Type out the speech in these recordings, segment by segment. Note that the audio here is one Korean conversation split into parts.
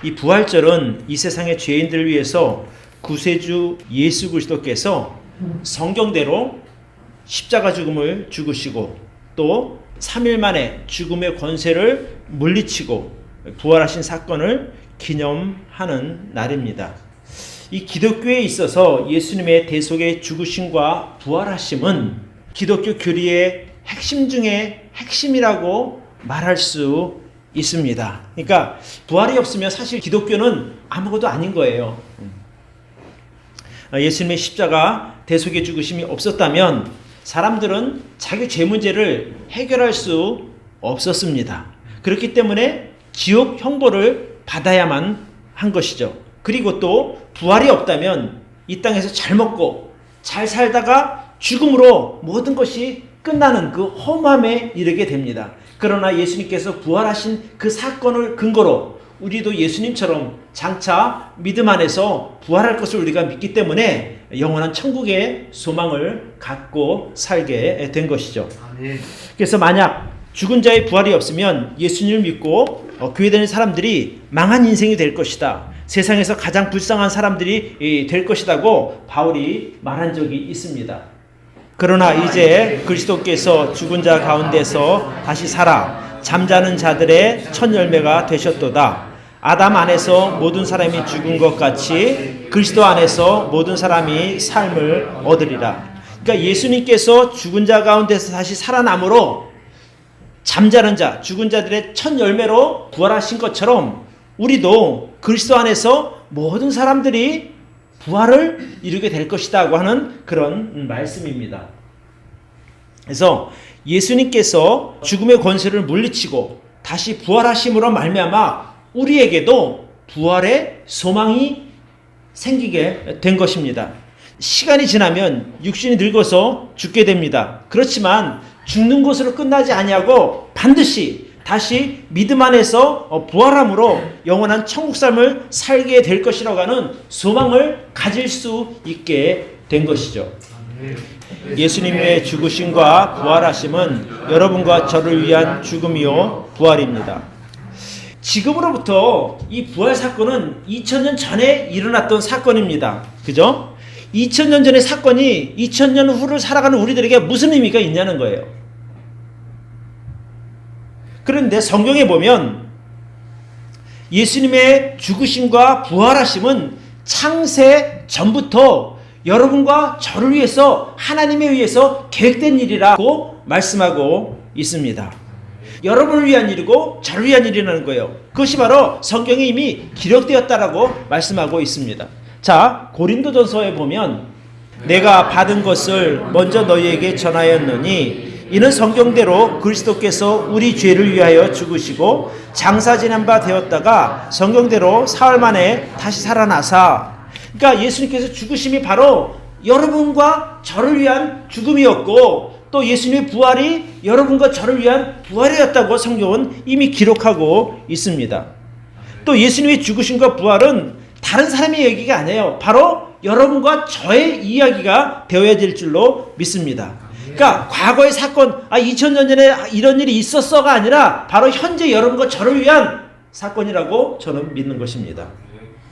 이 부활절은 이 세상의 죄인들을 위해서 구세주 예수 그리스도께서 성경대로 십자가 죽음을 죽으시고 또 3일 만에 죽음의 권세를 물리치고 부활하신 사건을 기념하는 날입니다. 이 기독교에 있어서 예수님의 대속의 죽으심과 부활하심은 기독교 교리의 핵심 중에 핵심이라고 말할 수 있습니다. 그러니까 부활이 없으면 사실 기독교는 아무것도 아닌 거예요. 예수님의 십자가 대속의 죽으심이 없었다면 사람들은 자기 죄 문제를 해결할 수 없었습니다. 그렇기 때문에 지옥 형벌을 받아야만 한 것이죠. 그리고 또 부활이 없다면 이 땅에서 잘 먹고 잘 살다가 죽음으로 모든 것이 끝나는 그 허무함에 이르게 됩니다. 그러나 예수님께서 부활하신 그 사건을 근거로 우리도 예수님처럼 장차 믿음 안에서 부활할 것을 우리가 믿기 때문에 영원한 천국의 소망을 갖고 살게 된 것이죠. 그래서 만약 죽은 자의 부활이 없으면 예수님을 믿고 교회 다니는 사람들이 망한 인생이 될 것이다. 세상에서 가장 불쌍한 사람들이 될 것이라고 바울이 말한 적이 있습니다. 그러나 이제 그리스도께서 죽은 자 가운데서 다시 살아 잠자는 자들의 첫 열매가 되셨도다. 아담 안에서 모든 사람이 죽은 것 같이 그리스도 안에서 모든 사람이 삶을 얻으리라. 그러니까 예수님께서 죽은 자 가운데서 다시 살아남으로 잠자는 자, 죽은 자들의 첫 열매로 부활하신 것처럼 우리도 그리스도 안에서 모든 사람들이 부활을 이루게 될 것이라고 하는 그런 말씀입니다. 그래서 예수님께서 죽음의 권세를 물리치고 다시 부활하심으로 말미암아 우리에게도 부활의 소망이 생기게 된 것입니다. 시간이 지나면 육신이 늙어서 죽게 됩니다. 그렇지만 죽는 것으로 끝나지 아니하고 반드시 다시 믿음 안에서 부활함으로 영원한 천국 삶을 살게 될 것이라고 하는 소망을 가질 수 있게 된 것이죠. 예수님의 죽으심과 부활하심은 여러분과 저를 위한 죽음이요 부활입니다. 지금으로부터 이 부활 사건은 2000년 전에 일어났던 사건입니다. 그죠? 2000년 전의 사건이 2000년 후를 살아가는 우리들에게 무슨 의미가 있냐는 거예요. 그런데 성경에 보면 예수님의 죽으심과 부활하심은 창세 전부터 여러분과 저를 위해서 하나님에 의해서 계획된 일이라고 말씀하고 있습니다. 여러분을 위한 일이고 저를 위한 일이라는 거예요. 그것이 바로 성경에 이미 기록되었다라고 말씀하고 있습니다. 자, 고린도전서에 보면 내가 받은 것을 먼저 너희에게 전하였노니 이는 성경대로 그리스도께서 우리 죄를 위하여 죽으시고 장사 지난 바 되었다가 성경대로 사흘 만에 다시 살아나사. 그러니까 예수님께서 죽으심이 바로 여러분과 저를 위한 죽음이었고 또 예수님의 부활이 여러분과 저를 위한 부활이었다고 성경은 이미 기록하고 있습니다. 또 예수님의 죽으심과 부활은 다른 사람의 얘기가 아니에요. 바로 여러분과 저의 이야기가 되어야 될 줄로 믿습니다. 그러니까 과거의 사건, 2000년 전에 이런 일이 있었어가 아니라 바로 현재 여러분과 저를 위한 사건이라고 저는 믿는 것입니다.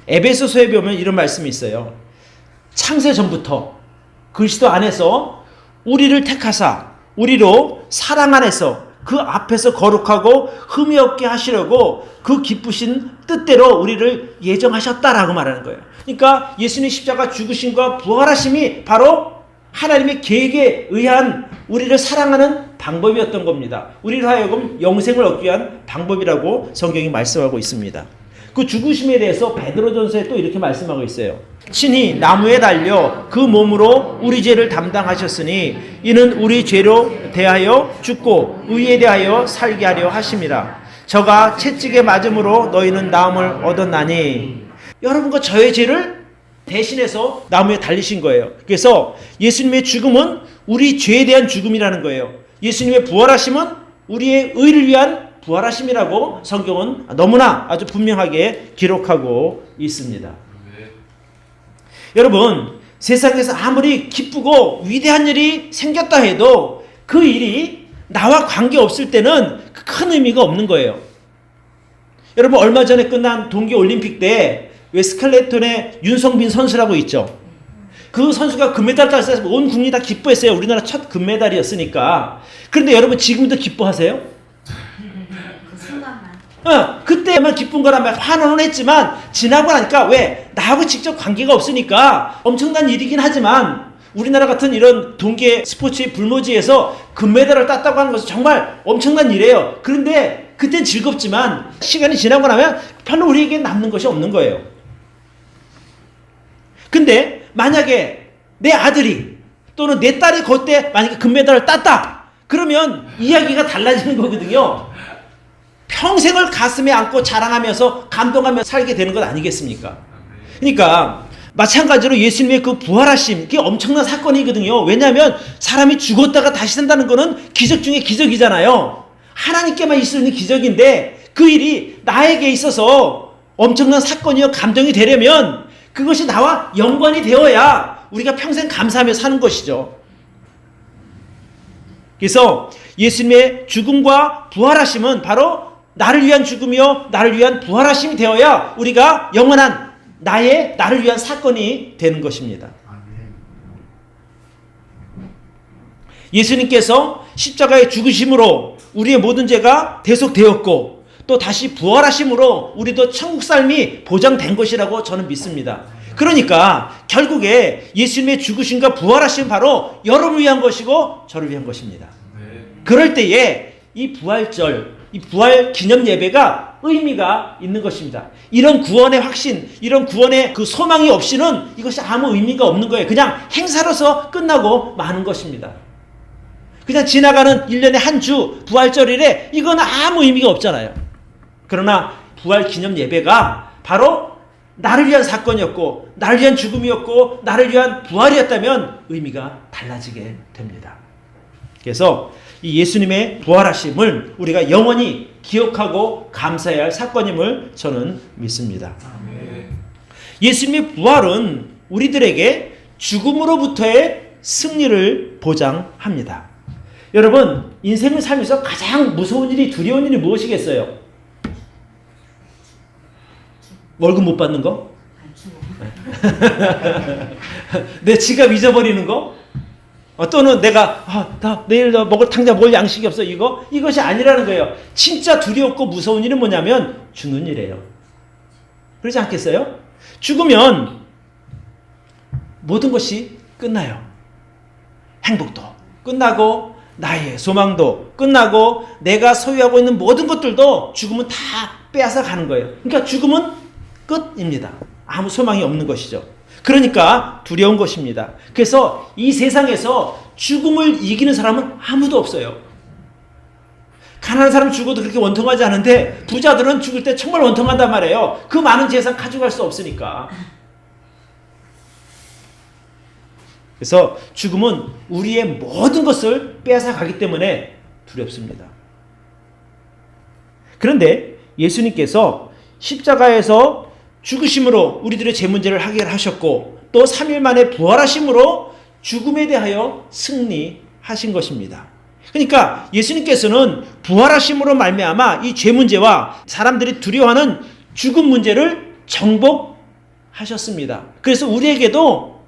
에베소서에 보면 이런 말씀이 있어요. 창세 전부터 그리스도 안에서 우리를 택하사 우리로 사랑 안에서 그 앞에서 거룩하고 흠이 없게 하시려고 그 기쁘신 뜻대로 우리를 예정하셨다라고 말하는 거예요. 그러니까 예수님 십자가 죽으심과 부활하심이 바로 하나님의 계획에 의한 우리를 사랑하는 방법이었던 겁니다. 우리를 하여금 영생을 얻기 위한 방법이라고 성경이 말씀하고 있습니다. 그 죽으심에 대해서 베드로전서에 또 이렇게 말씀하고 있어요. 친히 나무에 달려 그 몸으로 우리 죄를 담당하셨으니 이는 우리 죄로 대하여 죽고 의에 대하여 살게 하려 하심이라. 저가 채찍에 맞음으로 너희는 나음을 얻었나니. 여러분과 저의 죄를 대신해서 나무에 달리신 거예요. 그래서 예수님의 죽음은 우리 죄에 대한 죽음이라는 거예요. 예수님의 부활하심은 우리의 의를 위한 부활하심이라고 성경은 너무나 아주 분명하게 기록하고 있습니다. 여러분, 세상에서 아무리 기쁘고 위대한 일이 생겼다 해도 그 일이 나와 관계없을 때는 큰 의미가 없는 거예요. 여러분 얼마 전에 끝난 동계올림픽 때 왜 스켈레톤의 윤성빈 선수라고 있죠. 그 선수가 금메달 땄을 때 온 국민이 다 기뻐했어요. 우리나라 첫 금메달이었으니까. 그런데 여러분 지금도 기뻐하세요? 그 순간만. 그때만 기쁜 거라면 환호는 했지만 지나고 나니까 왜 나하고 직접 관계가 없으니까 엄청난 일이긴 하지만 우리나라 같은 이런 동계 스포츠의 불모지에서 금메달을 땄다고 하는 것은 정말 엄청난 일이에요. 그런데 그땐 즐겁지만 시간이 지나고 나면 별로 우리에게 남는 것이 없는 거예요. 근데 만약에 내 아들이 또는 내 딸이 그때 만약에 금메달을 땄다 그러면 이야기가 달라지는 거거든요. 평생을 가슴에 안고 자랑하면서 감동하며 살게 되는 것 아니겠습니까? 그러니까 마찬가지로 예수님의 그 부활하심, 그게 엄청난 사건이거든요. 왜냐하면 사람이 죽었다가 다시 산다는 거는 기적 중에 기적이잖아요. 하나님께만 있을 수 있는 기적인데 그 일이 나에게 있어서 엄청난 사건이요 감동이 되려면 그것이 나와 연관이 되어야 우리가 평생 감사하며 사는 것이죠. 그래서 예수님의 죽음과 부활하심은 바로 나를 위한 죽음이요 나를 위한 부활하심이 되어야 우리가 영원한 나를 위한 사건이 되는 것입니다. 예수님께서 십자가의 죽으심으로 우리의 모든 죄가 대속되었고 또 다시 부활하심으로 우리도 천국 삶이 보장된 것이라고 저는 믿습니다. 그러니까 결국에 예수님의 죽으심과 부활하심 바로 여러분을 위한 것이고 저를 위한 것입니다. 그럴 때에 이 부활절, 이 부활 기념 예배가 의미가 있는 것입니다. 이런 구원의 확신, 이런 구원의 그 소망이 없이는 이것이 아무 의미가 없는 거예요. 그냥 행사로서 끝나고 마는 것입니다. 그냥 지나가는 1년의 한 주 부활절이래 이건 아무 의미가 없잖아요. 그러나 부활 기념 예배가 바로 나를 위한 사건이었고 나를 위한 죽음이었고 나를 위한 부활이었다면 의미가 달라지게 됩니다. 그래서 이 예수님의 부활하심을 우리가 영원히 기억하고 감사해야 할 사건임을 저는 믿습니다. 예수님의 부활은 우리들에게 죽음으로부터의 승리를 보장합니다. 여러분 인생을 살면서 가장 무서운 일이 두려운 일이 무엇이겠어요? 월급 못 받는 거? 내 지갑 잊어버리는 거? 또는 내가 나 내일 먹을 당장 먹을 양식이 없어 이것이 아니라는 거예요. 진짜 두렵고 무서운 일은 뭐냐면 죽는 일이에요. 그렇지 않겠어요? 죽으면 모든 것이 끝나요. 행복도 끝나고 나의 소망도 끝나고 내가 소유하고 있는 모든 것들도 죽으면 다 빼앗아 가는 거예요. 그러니까 죽음은 끝입니다. 아무 소망이 없는 것이죠. 그러니까 두려운 것입니다. 그래서 이 세상에서 죽음을 이기는 사람은 아무도 없어요. 가난한 사람 죽어도 그렇게 원통하지 않은데 부자들은 죽을 때 정말 원통한단 말이에요. 그 많은 재산 가져갈 수 없으니까. 그래서 죽음은 우리의 모든 것을 빼앗아 가기 때문에 두렵습니다. 그런데 예수님께서 십자가에서 죽으심으로 우리들의 죄 문제를 해결하셨고 또 3일 만에 부활하심으로 죽음에 대하여 승리하신 것입니다. 그러니까 예수님께서는 부활하심으로 말미암아 이 죄 문제와 사람들이 두려워하는 죽음 문제를 정복하셨습니다. 그래서 우리에게도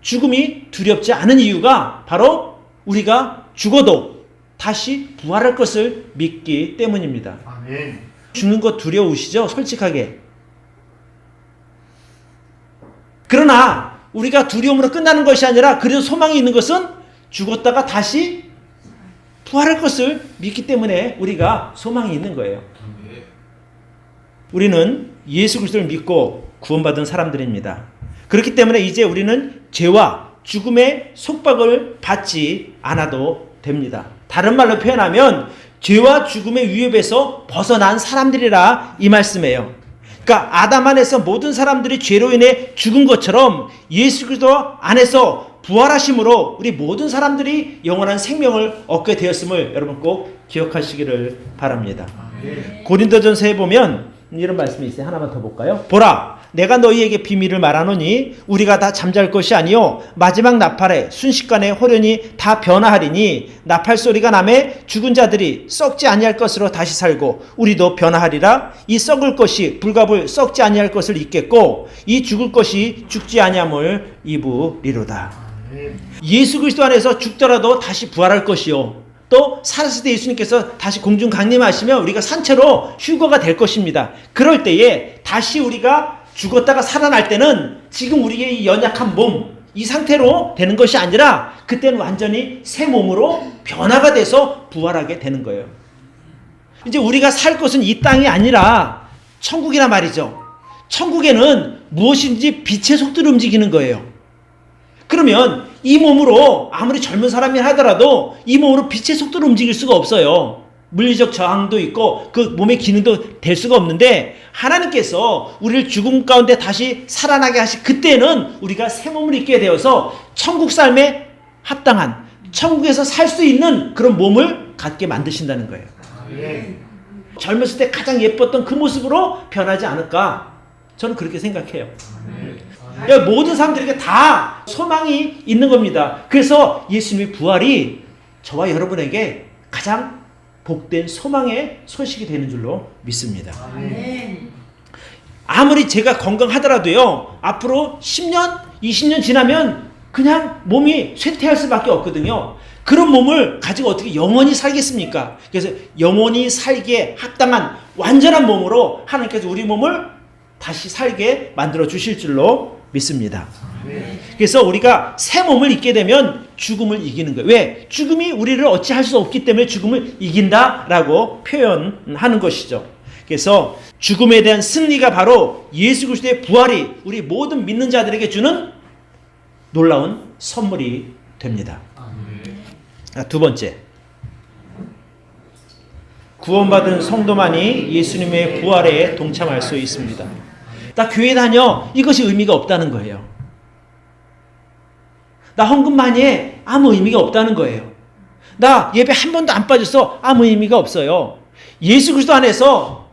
죽음이 두렵지 않은 이유가 바로 우리가 죽어도 다시 부활할 것을 믿기 때문입니다. 아멘. 죽는 거 두려우시죠? 솔직하게. 그러나 우리가 두려움으로 끝나는 것이 아니라 그래도 소망이 있는 것은 죽었다가 다시 부활할 것을 믿기 때문에 우리가 소망이 있는 거예요. 우리는 예수 그리스도를 믿고 구원받은 사람들입니다. 그렇기 때문에 이제 우리는 죄와 죽음의 속박을 받지 않아도 됩니다. 다른 말로 표현하면 죄와 죽음의 위협에서 벗어난 사람들이라 이 말씀이에요. 그러니까 아담 안에서 모든 사람들이 죄로 인해 죽은 것처럼 예수 그리스도 안에서 부활하심으로 우리 모든 사람들이 영원한 생명을 얻게 되었음을 여러분 꼭 기억하시기를 바랍니다. 고린도전서에 보면 이런 말씀이 있어요. 하나만 더 볼까요? 보라, 내가 너희에게 비밀을 말하노니 우리가 다 잠잘 것이 아니요 마지막 나팔에 순식간에 호련히 다 변화하리니 나팔 소리가 나매 죽은 자들이 썩지 아니할 것으로 다시 살고 우리도 변화하리라. 이 썩을 것이 불가불 썩지 아니할 것을 입겠고 이 죽을 것이 죽지 아니함을 입으리로다. 예수 그리스도 안에서 죽더라도 다시 부활할 것이요, 또 살았을 때 예수님께서 다시 공중 강림하시면 우리가 산채로 휴거가 될 것입니다. 그럴 때에 다시 우리가 죽었다가 살아날 때는 지금 우리의 이 연약한 몸, 이 상태로 되는 것이 아니라 그때는 완전히 새 몸으로 변화가 돼서 부활하게 되는 거예요. 이제 우리가 살 것은 이 땅이 아니라 천국이란 말이죠. 천국에는 무엇인지 빛의 속도로 움직이는 거예요. 그러면 이 몸으로 아무리 젊은 사람이 하더라도 이 몸으로 빛의 속도로 움직일 수가 없어요. 물리적 저항도 있고 그 몸의 기능도 될 수가 없는데, 하나님께서 우리를 죽음 가운데 다시 살아나게 하시 그때는 우리가 새 몸을 입게 되어서 천국 삶에 합당한, 천국에서 살 수 있는 그런 몸을 갖게 만드신다는 거예요. 젊었을 때 가장 예뻤던 그 모습으로 변하지 않을까, 저는 그렇게 생각해요. 모든 사람들에게 다 소망이 있는 겁니다. 그래서 예수님의 부활이 저와 여러분에게 가장 복된 소망의 소식이 되는 줄로 믿습니다. 아무리 제가 건강하더라도요, 앞으로 10년, 20년 지나면 그냥 몸이 쇠퇴할 수밖에 없거든요. 그런 몸을 가지고 어떻게 영원히 살겠습니까? 그래서 영원히 살기에 합당한 완전한 몸으로 하나님께서 우리 몸을 다시 살게 만들어 주실 줄로 믿습니다. 그래서 우리가 새 몸을 입게 되면 죽음을 이기는 거예요. 왜? 죽음이 우리를 어찌할 수 없기 때문에 죽음을 이긴다라고 표현하는 것이죠. 그래서 죽음에 대한 승리가 바로 예수 그리스도의 부활이 우리 모든 믿는 자들에게 주는 놀라운 선물이 됩니다. 두 번째, 구원받은 성도만이 예수님의 부활에 동참할 수 있습니다. 나 교회 다녀, 이것이 의미가 없다는 거예요. 나 헌금 많이 해, 아무 의미가 없다는 거예요. 나 예배 한 번도 안 빠져서 아무 의미가 없어요. 예수 그리스도 안에서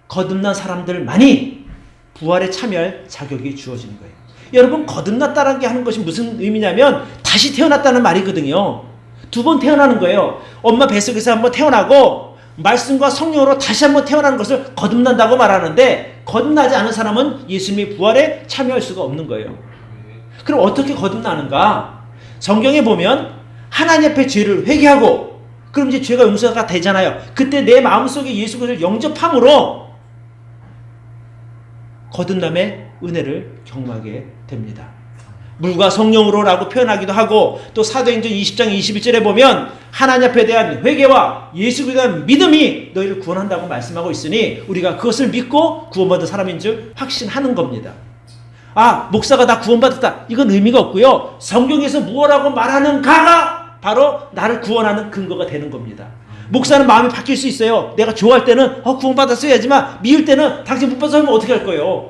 거듭난 사람들만이 부활에 참여할 자격이 주어지는 거예요. 여러분, 거듭났다는 게 하는 것이 무슨 의미냐면 다시 태어났다는 말이거든요. 두 번 태어나는 거예요. 엄마 뱃속에서 한번 태어나고 말씀과 성령으로 다시 한번 태어나는 것을 거듭난다고 말하는데, 거듭나지 않은 사람은 예수님의 부활에 참여할 수가 없는 거예요. 그럼 어떻게 거듭나는가? 성경에 보면 하나님 앞에 죄를 회개하고 그럼 이제 죄가 용서가 되잖아요. 그때 내 마음속에 예수 그리스도를 영접함으로 거듭남의 은혜를 경험하게 됩니다. 물과 성령으로라고 표현하기도 하고, 또 사도행전 20장 21절에 보면 하나님 앞에 대한 회개와 예수 그리스도에 대한 믿음이 너희를 구원한다고 말씀하고 있으니 우리가 그것을 믿고 구원받은 사람인 줄 확신하는 겁니다. 아, 목사가 나 구원받았다, 이건 의미가 없고요. 성경에서 무엇라고 말하는가가 바로 나를 구원하는 근거가 되는 겁니다. 목사는 마음이 바뀔 수 있어요. 내가 좋아할 때는 구원받았어야지만 미울 때는 당신 못 받아서 하면 어떻게 할 거예요?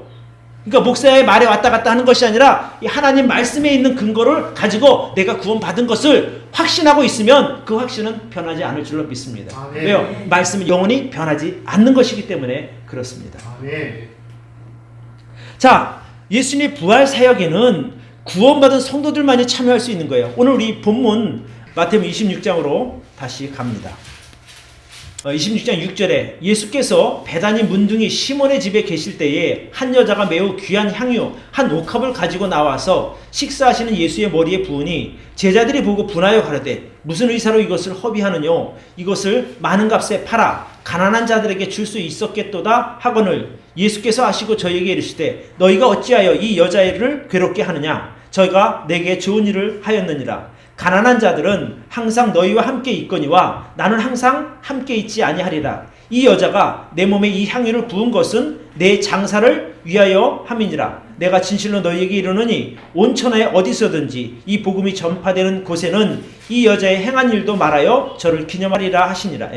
그러니까 목사의 말에 왔다 갔다 하는 것이 아니라 이 하나님 말씀에 있는 근거를 가지고 내가 구원받은 것을 확신하고 있으면 그 확신은 변하지 않을 줄로 믿습니다. 왜요? 말씀은 영원히 변하지 않는 것이기 때문에 그렇습니다. 자, 예수님의 부활 사역에는 구원받은 성도들만이 참여할 수 있는 거예요. 오늘 우리 본문 마태복음 26장으로 다시 갑니다. 26장 6절에 예수께서 베다니 문둥이 시몬의 집에 계실 때에 한 여자가 매우 귀한 향유 한 옥합을 가지고 나와서 식사하시는 예수의 머리에 부으니 제자들이 보고 분하여 가로되 무슨 의사로 이것을 허비하느냐, 이것을 많은 값에 팔아 가난한 자들에게 줄 수 있었겠도다 하거늘 예수께서 아시고 저희에게 이르시되 너희가 어찌하여 이 여자애를 괴롭게 하느냐, 저희가 내게 좋은 일을 하였느니라. 가난한 자들은 항상 너희와 함께 있거니와 나는 항상 함께 있지 아니하리라. 이 여자가 내 몸에 이 향유를 부은 것은 내 장사를 위하여 함이니라. 내가 진실로 너희에게 이르노니 온 천하에 어디서든지 이 복음이 전파되는 곳에는 이 여자의 행한 일도 말하여 저를 기념하리라 하시니라.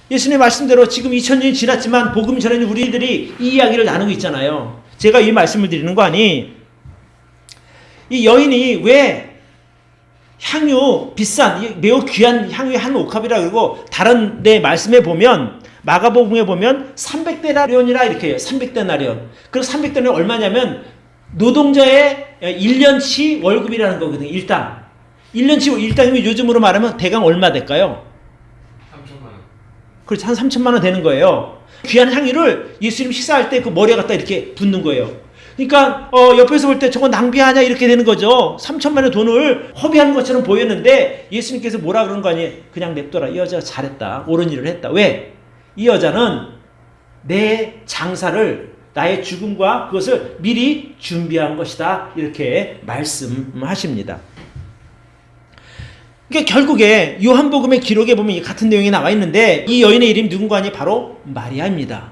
예수님 말씀대로 지금 2000년이 지났지만 복음 전에는 우리들이 이 이야기를 나누고 있잖아요. 제가 이 말씀을 드리는 거 아니, 이 여인이 왜 향유, 비싼 매우 귀한 향유의 한 옥합이라 그러고 다른 데 말씀에 보면 마가복음에 보면 300데나리온이라 이렇게 해요. 300데나리온. 그럼 300데나리온 얼마냐면 노동자의 1년치 월급이라는 거거든요. 일당. 1년치 일당이면 요즘으로 말하면 대강 얼마 될까요? 3천만 원. 그렇지. 한 3천만 원 되는 거예요. 귀한 향유를 예수님 식사할 때 그 머리에 갖다 이렇게 붓는 거예요. 그러니까 옆에서 볼 때 저거 낭비하냐 이렇게 되는 거죠. 3천만 원의 돈을 허비하는 것처럼 보였는데 예수님께서 뭐라 그러는 거 아니에요? 그냥 냅둬라. 이 여자가 잘했다. 옳은 일을 했다. 왜? 이 여자는 내 장사를 나의 죽음과 그것을 미리 준비한 것이다. 이렇게 말씀하십니다. 그러니까 결국에 요한복음의 기록에 보면 같은 내용이 나와 있는데 이 여인의 이름이 누군가 하니 바로 마리아입니다.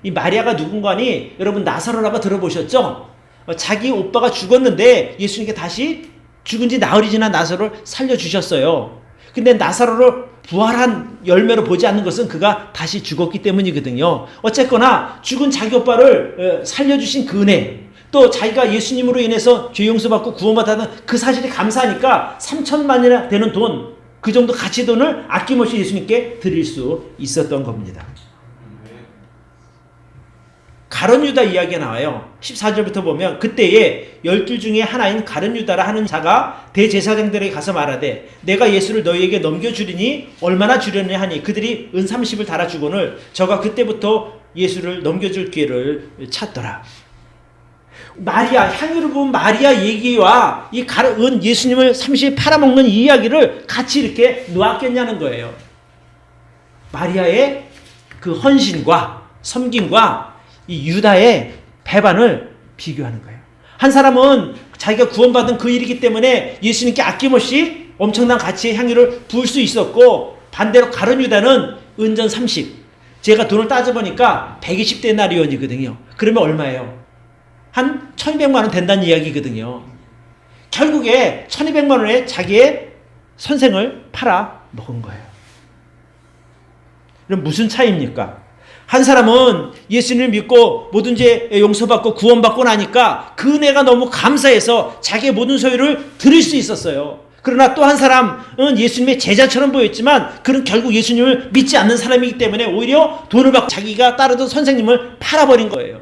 이 마리아가 누군가 하니 여러분 나사로라고 들어보셨죠? 자기 오빠가 죽었는데 예수님께 다시 죽은 지 나흘이 지난 나사로를 살려주셨어요. 근데 나사로를 부활한 열매로 보지 않는 것은 그가 다시 죽었기 때문이거든요. 어쨌거나 죽은 자기 오빠를 살려주신 그 은혜, 또 자기가 예수님으로 인해서 죄 용서받고 구원받았다는 그 사실이 감사하니까 3천만이나 되는 돈, 그 정도 가치 돈을 아낌없이 예수님께 드릴 수 있었던 겁니다. 가룟 유다 이야기가 나와요. 14절부터 보면 그때에 12 중에 하나인 가룟 유다라 하는 자가 대제사장들에게 가서 말하되 내가 예수를 너희에게 넘겨주리니 얼마나 주려냐 하니 그들이 은 30을 달아주거늘 저가 그때부터 예수를 넘겨줄 기회를 찾더라. 마리아, 향유를 부은 마리아 얘기와 이 은 예수님을 30에 팔아먹는 이 이야기를 같이 이렇게 놓았겠냐는 거예요. 마리아의 그 헌신과 섬김과 이 유다의 배반을 비교하는 거예요. 한 사람은 자기가 구원받은 그 일이기 때문에 예수님께 아낌없이 엄청난 가치의 향유를 부을 수 있었고 반대로 가룟 유다는 은전 30. 제가 돈을 따져보니까 120데나리온이거든요. 그러면 얼마예요? 한 1200만 원 된다는 이야기거든요. 결국에 1200만 원에 자기의 선생을 팔아 먹은 거예요. 그럼 무슨 차이입니까? 한 사람은 예수님을 믿고 모든 죄 용서받고 구원받고 나니까 그 은혜가 너무 감사해서 자기의 모든 소유를 드릴 수 있었어요. 그러나 또 한 사람은 예수님의 제자처럼 보였지만 그는 결국 예수님을 믿지 않는 사람이기 때문에 오히려 돈을 받고 자기가 따르던 선생님을 팔아버린 거예요.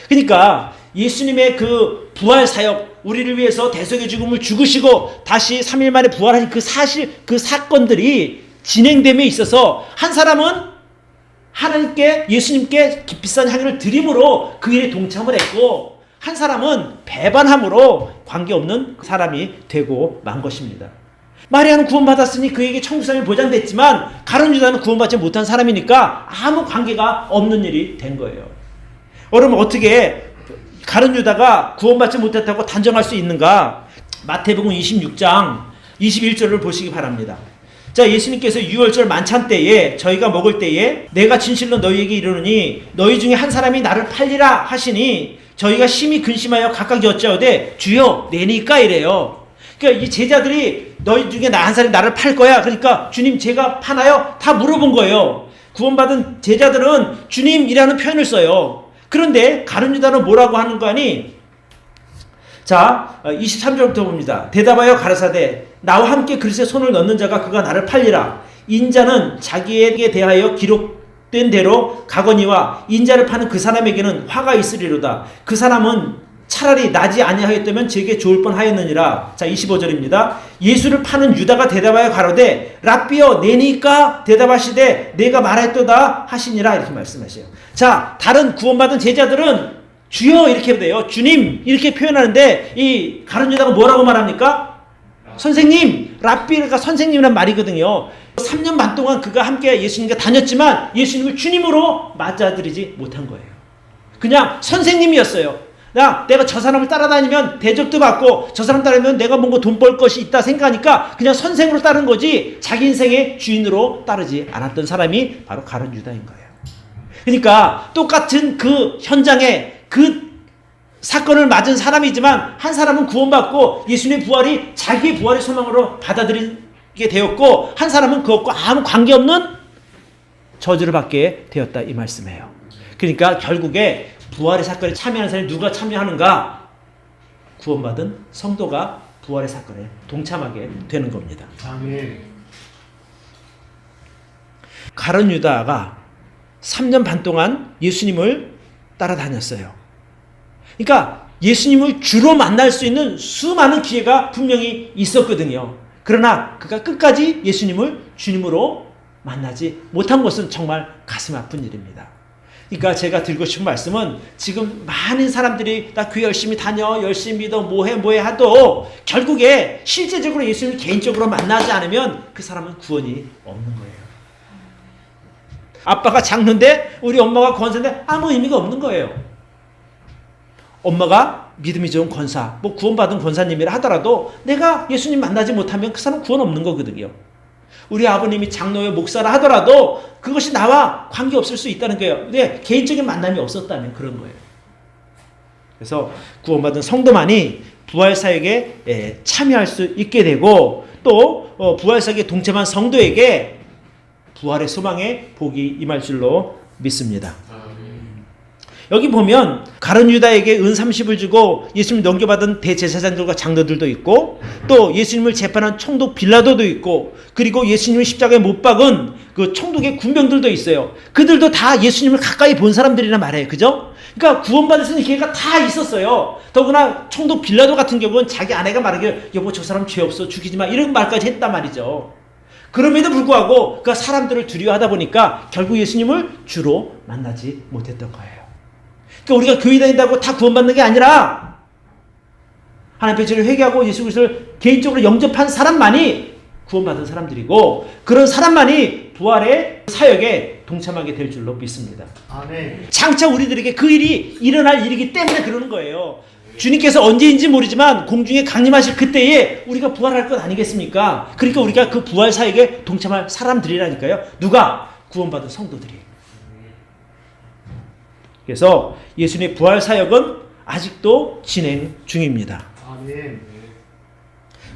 그러니까 예수님의 그 부활 사역, 우리를 위해서 대속의 죽음을 죽으시고 다시 3일 만에 부활하신 그 사실, 그 사건들이 진행됨에 있어서 한 사람은 하나님께 예수님께 비싼 향유를 드림으로 그 일에 동참을 했고 한 사람은 배반함으로 관계없는 사람이 되고 만 것입니다. 마리아는 구원받았으니 그에게 천국상이 보장됐지만 가룟 유다는 구원받지 못한 사람이니까 아무 관계가 없는 일이 된 거예요. 여러분 어떻게 가룟 유다가 구원받지 못했다고 단정할 수 있는가? 마태복음 26장 21절을 보시기 바랍니다. 자, 예수님께서 유월절 만찬 때에 저희가 먹을 때에 내가 진실로 너희에게 이르노니 너희 중에 한 사람이 나를 팔리라 하시니 저희가 심히 근심하여 각각 여짜오되 주여 내니까 이래요. 그러니까 이 제자들이 너희 중에 한 사람이 나를 팔 거야. 그러니까 주님 제가 파나요? 다 물어본 거예요. 구원받은 제자들은 주님이라는 표현을 써요. 그런데 가룟 유다는 뭐라고 하는 거 아니? 자, 23절부터 봅니다. 대답하여 가라사대 나와 함께 그릇에 손을 넣는 자가 그가 나를 팔리라. 인자는 자기에게 대하여 기록된 대로 가거니와 인자를 파는 그 사람에게는 화가 있으리로다. 그 사람은 차라리 나지 아니하였다면 제게 좋을 뻔하였느니라. 자, 25절입니다. 예수를 파는 유다가 대답하여 가로되 랍비여 내니까 대답하시되 내가 말했도다 하시니라. 이렇게 말씀하세요. 자, 다른 구원받은 제자들은 주여 이렇게 돼요. 주님 이렇게 표현하는데 이 가룟 유다가 뭐라고 말합니까? 선생님, 랍비가 선생님이란 말이거든요. 3년 반 동안 그가 함께 예수님과 다녔지만 예수님을 주님으로 맞아들이지 못한 거예요. 그냥 선생님이었어요. 내가 저 사람을 따라다니면 대접도 받고 저 사람 따르면 내가 뭔가 돈 벌 것이 있다 생각하니까 그냥 선생으로 따른 거지 자기 인생의 주인으로 따르지 않았던 사람이 바로 가룟 유다인 거예요. 그러니까 똑같은 그 현장에 그 사건을 맞은 사람이지만 한 사람은 구원받고 예수님의 부활이 자기의 부활의 소망으로 받아들이게 되었고 한 사람은 그것과 아무 관계없는 저주를 받게 되었다 이 말씀이에요. 그러니까 결국에 부활의 사건에 참여하는 사람이 누가 참여하는가? 구원받은 성도가 부활의 사건에 동참하게 되는 겁니다. 아멘. 가룟 유다가 3년 반 동안 예수님을 따라다녔어요. 그러니까 예수님을 주로 만날 수 있는 수많은 기회가 분명히 있었거든요. 그러나 그가 끝까지 예수님을 주님으로 만나지 못한 것은 정말 가슴 아픈 일입니다. 그러니까 제가 드리고 싶은 말씀은 지금 많은 사람들이 나 교회 열심히 다녀, 열심히 믿어, 뭐해 하도 결국에 실제적으로 예수님을 개인적으로 만나지 않으면 그 사람은 구원이 없는 거예요. 아빠가 장로인데 우리 엄마가 권사인데 아무 의미가 없는 거예요. 엄마가 믿음이 좋은 권사, 뭐 구원받은 권사님이라 하더라도 내가 예수님 만나지 못하면 그 사람 구원 없는 거거든요. 우리 아버님이 장로요 목사라 하더라도 그것이 나와 관계없을 수 있다는 거예요. 근데 개인적인 만남이 없었다면 그런 거예요. 그래서 구원받은 성도만이 부활사역에 참여할 수 있게 되고 또 부활사역에 동참한 성도에게 부활의 소망에 복이 임할 줄로 믿습니다. 여기 보면 가룟 유다에게 은 30을 주고 예수님 넘겨받은 대제사장들과 장로들도 있고 또 예수님을 재판한 총독 빌라도도 있고 그리고 예수님을 십자가에 못 박은 그 총독의 군병들도 있어요. 그들도 다 예수님을 가까이 본 사람들이란 말이에요. 그죠? 그러니까 구원받을 수 있는 기회가 다 있었어요. 더구나 총독 빌라도 같은 경우는 자기 아내가 말하기를 여보 저 사람 죄 없어 죽이지 마 이런 말까지 했단 말이죠. 그럼에도 불구하고 그 사람들을 두려워하다 보니까 결국 예수님을 주로 만나지 못했던 거예요. 그러니까 우리가 교회 다닌다고 다 구원받는 게 아니라 하나님의 죄를 회개하고 예수 그리스도를 개인적으로 영접한 사람만이 구원받은 사람들이고 그런 사람만이 부활의 사역에 동참하게 될 줄로 믿습니다. 아멘. 장차 우리들에게 그 일이 일어날 일이기 때문에 그러는 거예요. 주님께서 언제인지 모르지만 공중에 강림하실 그때에 우리가 부활할 것 아니겠습니까? 그러니까 우리가 그 부활 사역에 동참할 사람들이라니까요. 누가? 구원받은 성도들이. 그래서 예수님의 부활 사역은 아직도 진행 중입니다. 아멘.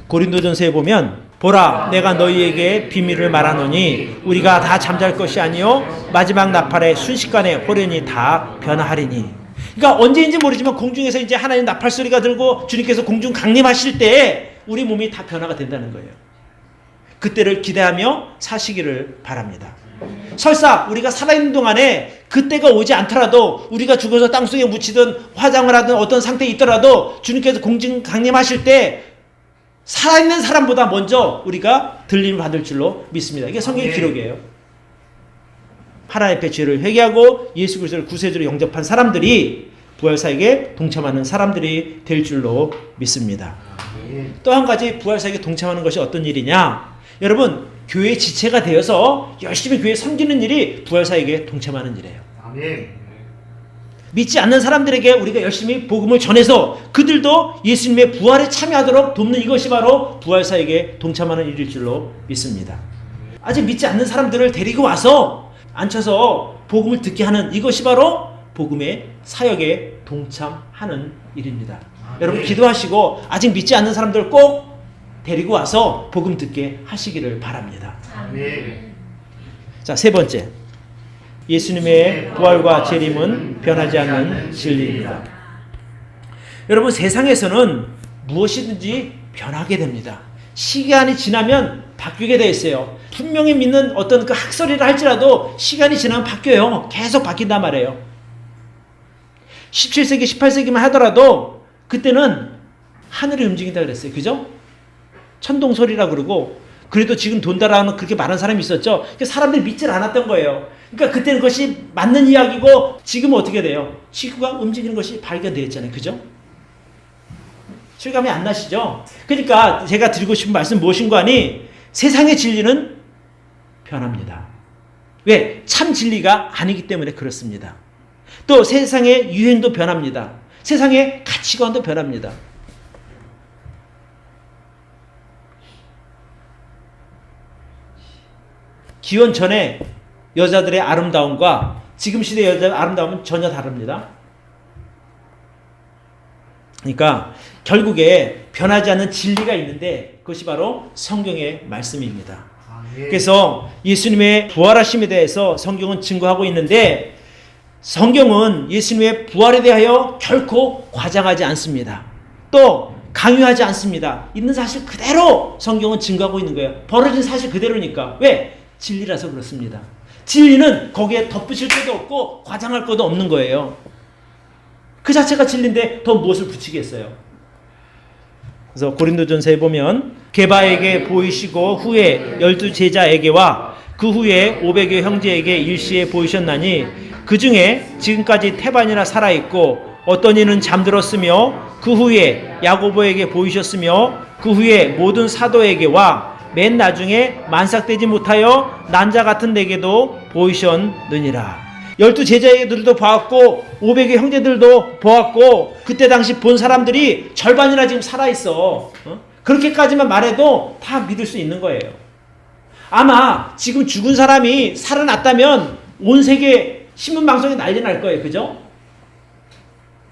고린도전서에 보면 보라 내가 너희에게 비밀을 말하노니 우리가 다 잠잘 것이 아니요 마지막 나팔의 순식간에 호련히 다 변화하리니. 그러니까 언제인지 모르지만 공중에서 이제 하나님 나팔 소리가 들고 주님께서 공중 강림하실 때 우리 몸이 다 변화가 된다는 거예요. 그때를 기대하며 사시기를 바랍니다. 설사 우리가 살아있는 동안에 그때가 오지 않더라도 우리가 죽어서 땅속에 묻히든 화장을 하든 어떤 상태에 있더라도 주님께서 공중 강림하실 때 살아있는 사람보다 먼저 우리가 들림을 받을 줄로 믿습니다. 이게 성경의 기록이에요. 하나님의 죄를 회개하고 예수 그리스도를 구세주로 영접한 사람들이 부활사역에 동참하는 사람들이 될 줄로 믿습니다. 또 한 가지 부활사역에 동참하는 것이 어떤 일이냐? 여러분 교회 지체가 되어서 열심히 교회 섬기는 일이 부활사역에 동참하는 일이에요. 아멘. 믿지 않는 사람들에게 우리가 열심히 복음을 전해서 그들도 예수님의 부활에 참여하도록 돕는 이것이 바로 부활사역에 동참하는 일일 줄로 믿습니다. 아직 믿지 않는 사람들을 데리고 와서 앉혀서 복음을 듣게 하는 이것이 바로 복음의 사역에 동참하는 일입니다. 여러분 기도하시고 아직 믿지 않는 사람들 꼭 데리고 와서 복음 듣게 하시기를 바랍니다. 아멘. 자, 세 번째. 예수님의 부활과 재림은 변하지 않는 진리입니다. 여러분 세상에서는 무엇이든지 변하게 됩니다. 시간이 지나면 바뀌게 되어 있어요. 분명히 믿는 어떤 그 학설이라 할지라도 시간이 지나면 바뀌어요. 계속 바뀐단 말이에요. 17세기, 18세기만 하더라도 그때는 하늘이 움직인다 그랬어요. 그죠? 천동설이라 그러고 그래도 지금 돈다라는 그렇게 많은 사람이 있었죠. 사람들이 믿질 않았던 거예요. 그러니까 그때는 그것이 맞는 이야기고 지금은 어떻게 돼요? 지구가 움직이는 것이 발견되었잖아요. 그죠? 실감이 안 나시죠? 그러니까 제가 드리고 싶은 말씀 무엇인가 하니 세상의 진리는 변합니다. 왜? 참 진리가 아니기 때문에 그렇습니다. 또 세상의 유행도 변합니다. 세상의 가치관도 변합니다. 기원 전에 여자들의 아름다움과 지금 시대의 여자의 아름다움은 전혀 다릅니다. 그러니까 결국에 변하지 않는 진리가 있는데 그것이 바로 성경의 말씀입니다. 그래서 예수님의 부활하심에 대해서 성경은 증거하고 있는데 성경은 예수님의 부활에 대하여 결코 과장하지 않습니다. 또 강요하지 않습니다. 있는 사실 그대로 성경은 증거하고 있는 거예요. 벌어진 사실 그대로니까. 왜? 진리라서 그렇습니다. 진리는 거기에 덧붙일 것도 없고 과장할 것도 없는 거예요. 그 자체가 진리인데 더 무엇을 붙이겠어요? 그래서 고린도전서에 보면 게바에게 보이시고 후에 12제자에게와 그 후에 500여 형제에게 일시에 보이셨나니 그 중에 지금까지 태반이나 살아있고 어떤 이는 잠들었으며 그 후에 야고보에게 보이셨으며 그 후에 모든 사도에게와 맨 나중에 만삭되지 못하여 난자 같은 내게도 보이셨느니라. 12제자들도 보았고 500의 형제들도 보았고 그때 당시 본 사람들이 절반이나 지금 살아있어. 그렇게까지만 말해도 다 믿을 수 있는 거예요. 아마 지금 죽은 사람이 살아났다면 온 세계 신문방송에 난리 날 거예요. 그죠?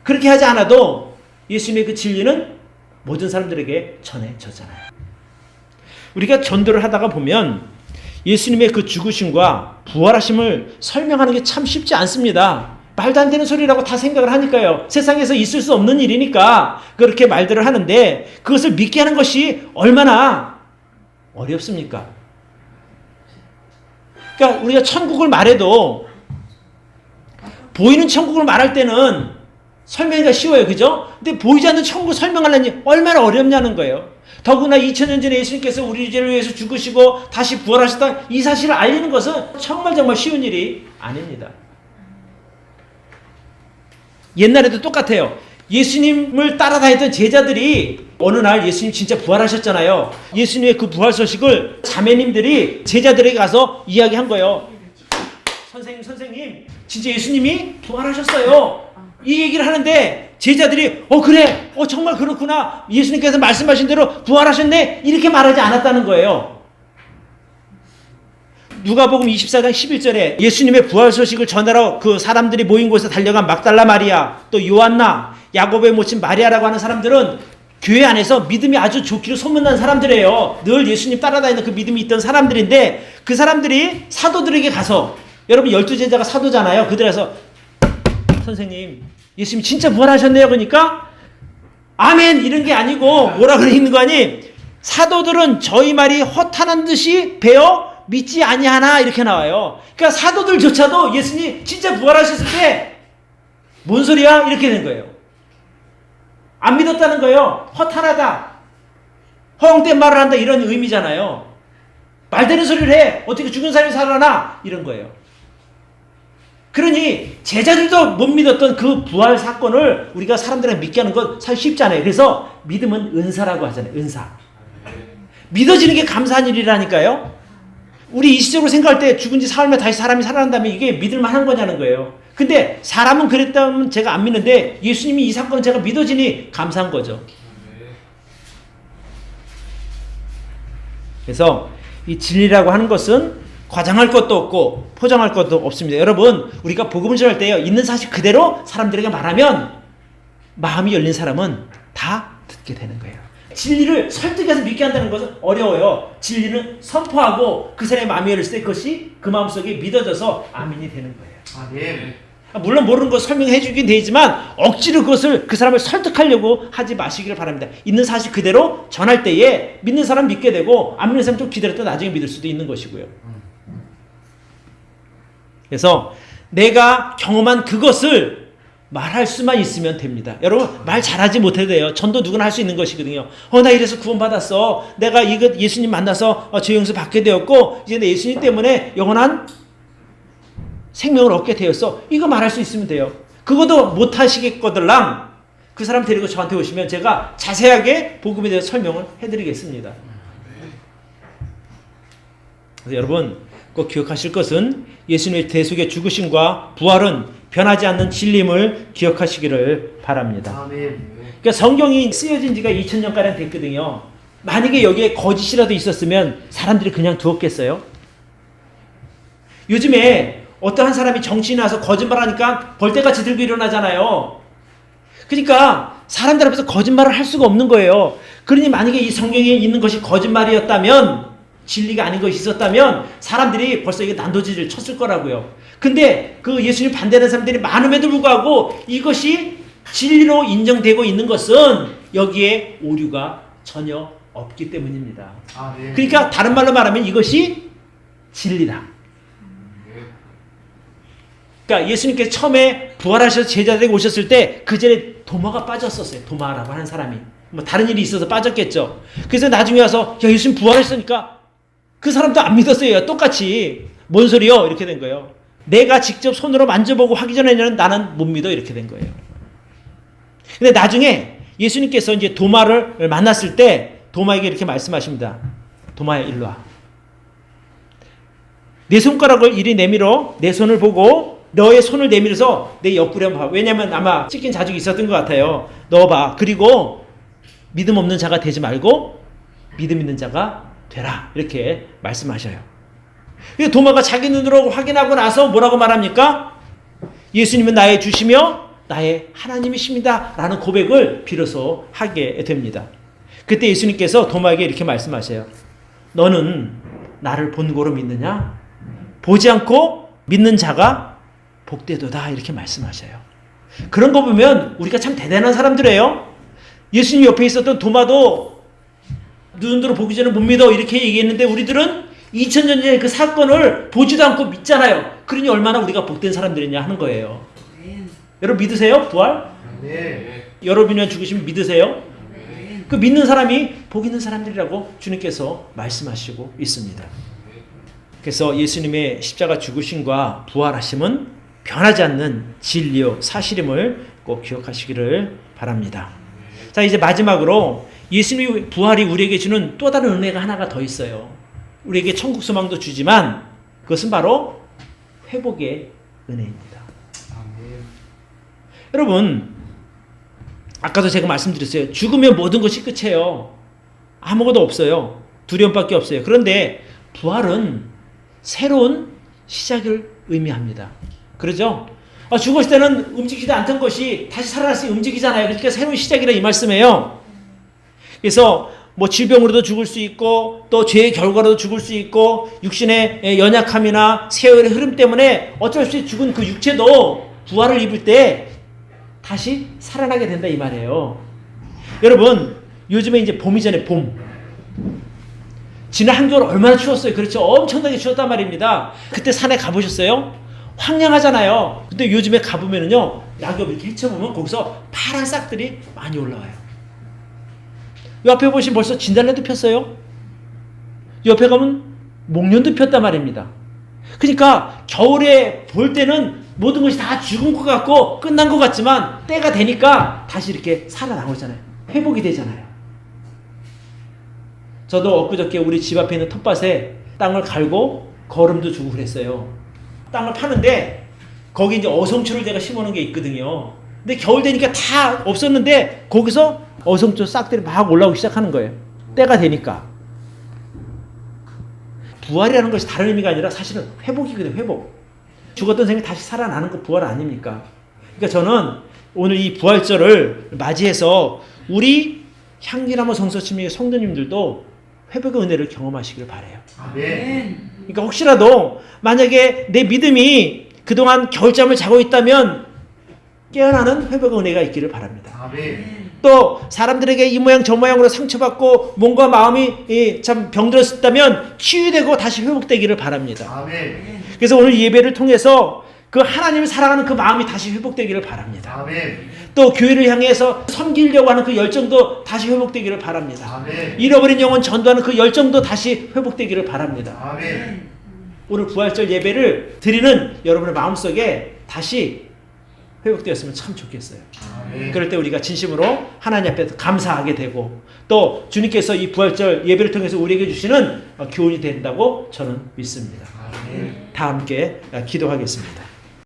그렇게 하지 않아도 예수님의 그 진리는 모든 사람들에게 전해졌잖아요. 우리가 전도를 하다가 보면 예수님의 그 죽으심과 부활하심을 설명하는 게 참 쉽지 않습니다. 말도 안 되는 소리라고 다 생각을 하니까요. 세상에서 있을 수 없는 일이니까 그렇게 말들을 하는데 그것을 믿게 하는 것이 얼마나 어렵습니까? 그러니까 우리가 천국을 말해도 보이는 천국을 말할 때는 설명하기가 쉬워요. 그죠? 근데 보이지 않는 천국을 설명하려니 얼마나 어렵냐는 거예요. 더구나 2000년 전에 예수님께서 우리 죄를 위해서 죽으시고 다시 부활하셨다 이 사실을 알리는 것은 정말 쉬운 일이 아닙니다. 옛날에도 똑같아요. 예수님을 따라다니던 제자들이 어느 날 예수님 진짜 부활하셨잖아요. 예수님의 그 부활 소식을 자매님들이 제자들에게 가서 이야기한 거예요. 선생님 진짜 예수님이 부활하셨어요. 이 얘기를 하는데 제자들이 그래 정말 그렇구나 예수님께서 말씀하신 대로 부활하셨네 이렇게 말하지 않았다는 거예요. 누가복음 24장 11절에 예수님의 부활 소식을 전하러 그 사람들이 모인 곳에 달려간 막달라 마리아 또 요한나 야고보의 모친 마리아라고 하는 사람들은 교회 안에서 믿음이 아주 좋기로 소문난 사람들이에요. 늘 예수님 따라다니는 그 믿음이 있던 사람들인데 그 사람들이 사도들에게 가서 여러분 12제자가 사도잖아요. 그들에서 선생님 예수님 진짜 부활하셨네요. 그러니까 아멘 이런 게 아니고 뭐라 그러는 거 아니? 사도들은 저희 말이 허탄한 듯이 배어 믿지 아니하나 이렇게 나와요. 그러니까 사도들조차도 예수님 진짜 부활하셨을 때 뭔 소리야? 이렇게 된 거예요. 안 믿었다는 거예요. 허탄하다. 허황된 말을 한다 이런 의미잖아요. 말되는 소리를 해. 어떻게 죽은 사람이 살아나? 이런 거예요. 그러니 제자들도 못 믿었던 그 부활 사건을 우리가 사람들에게 믿게 하는 건 사실 쉽지 않아요. 그래서 믿음은 은사라고 하잖아요. 은사. 믿어지는 게 감사한 일이라니까요. 우리 이시적으로 생각할 때 죽은 지 사흘 다시 사람이 살아난다면 이게 믿을만 한 거냐는 거예요. 근데 사람은 그랬다면 제가 안 믿는데 예수님이 이 사건을 제가 믿어지니 감사한 거죠. 그래서 이 진리라고 하는 것은 과장할 것도 없고 포장할 것도 없습니다. 여러분 우리가 복음을 전할 때요 있는 사실 그대로 사람들에게 말하면 마음이 열린 사람은 다 듣게 되는 거예요. 진리를 설득해서 믿게 한다는 것은 어려워요. 진리는 선포하고 그 사람의 마음이 열렸을 때 그것이 그 마음속에 믿어져서 아멘이 되는 거예요. 아멘. 물론 모르는 거 설명해 주긴 되지만 억지로 그것을 그 사람을 설득하려고 하지 마시기를 바랍니다. 있는 사실 그대로 전할 때에 믿는 사람 믿게 되고 안 믿는 사람 좀 기다렸다 나중에 믿을 수도 있는 것이고요. 그래서 내가 경험한 그것을 말할 수만 있으면 됩니다. 여러분 말 잘하지 못해도 돼요. 전도 누구나 할 수 있는 것이거든요. 나 이래서 구원받았어. 내가 이거 예수님 만나서 죄 용서 받게 되었고 이제 내 예수님 때문에 영원한 생명을 얻게 되었어. 이거 말할 수 있으면 돼요. 그것도 못하시겠거들랑 그 사람 데리고 저한테 오시면 제가 자세하게 복음에 대해서 설명을 해드리겠습니다. 그래서 여러분 꼭 기억하실 것은 예수님의 대속의 죽으심과 부활은 변하지 않는 진리임을 기억하시기를 바랍니다. 아멘. 그러니까 성경이 쓰여진 지가 2000년가량 됐거든요. 만약에 여기에 거짓이라도 있었으면 사람들이 그냥 두었겠어요? 요즘에 어떤 한 사람이 정치인에 와서 거짓말하니까 벌떼같이 들고 일어나잖아요. 그러니까 사람들 앞에서 거짓말을 할 수가 없는 거예요. 그러니 만약에 이 성경에 있는 것이 거짓말이었다면 진리가 아닌 것이 있었다면 사람들이 벌써 이게 난도질을 쳤을 거라고요. 근데 그 예수님 반대하는 사람들이 많음에도 불구하고 이것이 진리로 인정되고 있는 것은 여기에 오류가 전혀 없기 때문입니다. 아멘. 그러니까 다른 말로 말하면 이것이 진리다. 그러니까 예수님께서 처음에 부활하셔서 제자들에게 오셨을 때 그 전에 도마가 빠졌었어요. 도마라고 하는 사람이. 뭐 다른 일이 있어서 빠졌겠죠. 그래서 나중에 와서 야, 예수님 부활하셨으니까 그 사람도 안 믿었어요. 똑같이. 뭔 소리요? 이렇게 된 거예요. 내가 직접 손으로 만져보고 하기 전에는 나는 못 믿어. 이렇게 된 거예요. 근데 나중에 예수님께서 이제 도마를 만났을 때 도마에게 이렇게 말씀하십니다. 도마야, 일로 와. 내 손가락을 이리 내밀어 내 손을 보고 너의 손을 내밀어서 내 옆구리 한번 봐. 왜냐면 아마 찢긴 자죽이 있었던 것 같아요. 넣어봐. 그리고 믿음 없는 자가 되지 말고 믿음 있는 자가 되라. 이렇게 말씀하셔요. 도마가 자기 눈으로 확인하고 나서 뭐라고 말합니까? 예수님은 나의 주시며 나의 하나님이십니다. 라는 고백을 비로소 하게 됩니다. 그때 예수님께서 도마에게 이렇게 말씀하세요. 너는 나를 본고로 믿느냐? 보지 않고 믿는 자가 복되도다. 이렇게 말씀하셔요. 그런 거 보면 우리가 참 대단한 사람들이에요. 예수님 옆에 있었던 도마도 눈으로 보기 전에 못 믿어 이렇게 얘기했는데 우리들은 2000년 전에 그 사건을 보지도 않고 믿잖아요. 그러니 얼마나 우리가 복된 사람들이냐 하는 거예요. 여러분 믿으세요? 부활? 네. 여러분이 죽으시면 믿으세요? 그 믿는 사람이 복 있는 사람들이라고 주님께서 말씀하시고 있습니다. 그래서 예수님의 십자가 죽으심과 부활하심은 변하지 않는 진리요 사실임을 꼭 기억하시기를 바랍니다. 자, 이제 마지막으로 예수님의 부활이 우리에게 주는 또 다른 은혜가 하나가 더 있어요. 우리에게 천국 소망도 주지만 그것은 바로 회복의 은혜입니다. 여러분, 아까도 제가 말씀드렸어요. 죽으면 모든 것이 끝이에요. 아무것도 없어요. 두려움밖에 없어요. 그런데 부활은 새로운 시작을 의미합니다. 그러죠? 죽었을 때는 움직이지 않던 것이 다시 살아났으니 움직이잖아요. 그러니까 새로운 시작이라 이 말씀이에요. 그래서 뭐 질병으로도 죽을 수 있고 또 죄의 결과로도 죽을 수 있고 육신의 연약함이나 세월의 흐름 때문에 어쩔 수 없이 죽은 그 육체도 부활을 입을 때 다시 살아나게 된다 이 말이에요. 여러분, 요즘에 이제 봄이잖아요. 봄. 지난 한겨울 얼마나 추웠어요. 그렇죠? 엄청나게 추웠단 말입니다. 그때 산에 가보셨어요? 황량하잖아요. 근데 요즘에 가보면은요, 낙엽 이렇게 헤쳐보면 거기서 파란 싹들이 많이 올라와요. 옆에 보시면 벌써 진달래도 폈어요. 옆에 가면 목련도 폈단 말입니다. 그러니까 겨울에 볼 때는 모든 것이 다 죽은 것 같고 끝난 것 같지만 때가 되니까 다시 이렇게 살아나오잖아요. 회복이 되잖아요. 저도 엊그저께 우리 집 앞에 있는 텃밭에 땅을 갈고 거름도 주고 그랬어요. 땅을 파는데 거기 이제 어성초를 제가 심어놓은 게 있거든요. 근데 겨울 되니까 다 없었는데 거기서 어성초 싹들이 막 올라오기 시작하는 거예요. 때가 되니까. 부활이라는 것이 다른 의미가 아니라 사실은 회복이거든요. 회복. 죽었던 생이 다시 살아나는 거 부활 아닙니까? 그러니까 저는 오늘 이 부활절을 맞이해서 우리 향기나무 성서침의 성도님들도 회복의 은혜를 경험하시길 바라요. 아멘. 그러니까 혹시라도 만약에 내 믿음이 그동안 겨울잠을 자고 있다면 깨어나는 회복의 은혜가 있기를 바랍니다. 아멘. 또 사람들에게 이 모양 저 모양으로 상처받고 몸과 마음이 참 병들었다면 치유되고 다시 회복되기를 바랍니다. 아멘. 그래서 오늘 예배를 통해서 그 하나님을 사랑하는 그 마음이 다시 회복되기를 바랍니다. 아멘. 또 교회를 향해서 섬기려고 하는 그 열정도 다시 회복되기를 바랍니다. 아멘. 잃어버린 영혼 전도하는 그 열정도 다시 회복되기를 바랍니다. 아멘. 오늘 부활절 예배를 드리는 여러분의 마음속에 다시 회복되었으면 참 좋겠어요. 아멘. 그럴 때 우리가 진심으로 하나님 앞에서 감사하게 되고 또 주님께서 이 부활절 예배를 통해서 우리에게 주시는 교훈이 된다고 저는 믿습니다. 아멘. 다 함께 기도하겠습니다.